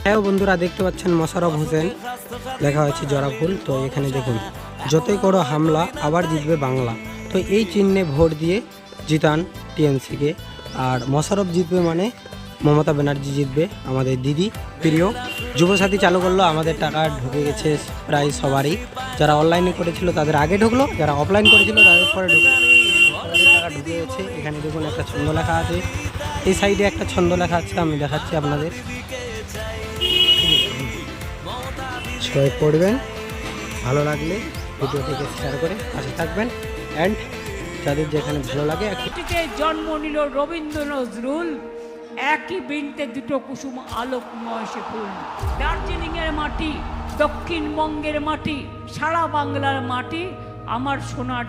হ্যাঁ বন্ধুরা, দেখতে পাচ্ছেন মোশাররফ হোসেন লেখা হয়েছে জরা ফুল। তো এখানে দেখুন, যতই করো হামলা আবার জিতবে বাংলা। তো এই চিহ্নে ভোট দিয়ে জিতান টিএমসিকে। আর মোশাররফ জিতবে মানে মমতা ব্যানার্জি জিতবে, আমাদের দিদি প্রিয়। যুবসাথী চালু করলো, আমাদের টাকা ঢুকে গেছে প্রায় সবারই। যারা অনলাইনে করেছিল তাদের আগে ঢুকলো, যারা অফলাইন করেছিল তাদের পরে ঢুকলো। সবারই টাকা ঢুকে গেছে। এখানে দেখুন একটা ছন্দ লেখা আছে, এই সাইডে একটা ছন্দ লেখা আছে, আমি দেখাচ্ছি আপনাদের। সবাই পড়বেন, ভালো লাগলে ভিডিওটিকে শেয়ার করে পাশে থাকবেন। অ্যান্ড যাদের যেখানে ভালো লাগে জন্ম নিল রবীন্দ্র নজরুল, একই বৃন্তে দুটো কুসুম আলোকময় সে ফুল। দার্জিলিংয়ের মাটি, দক্ষিণবঙ্গের মাটি, সারা বাংলার মাটি আমার সোনার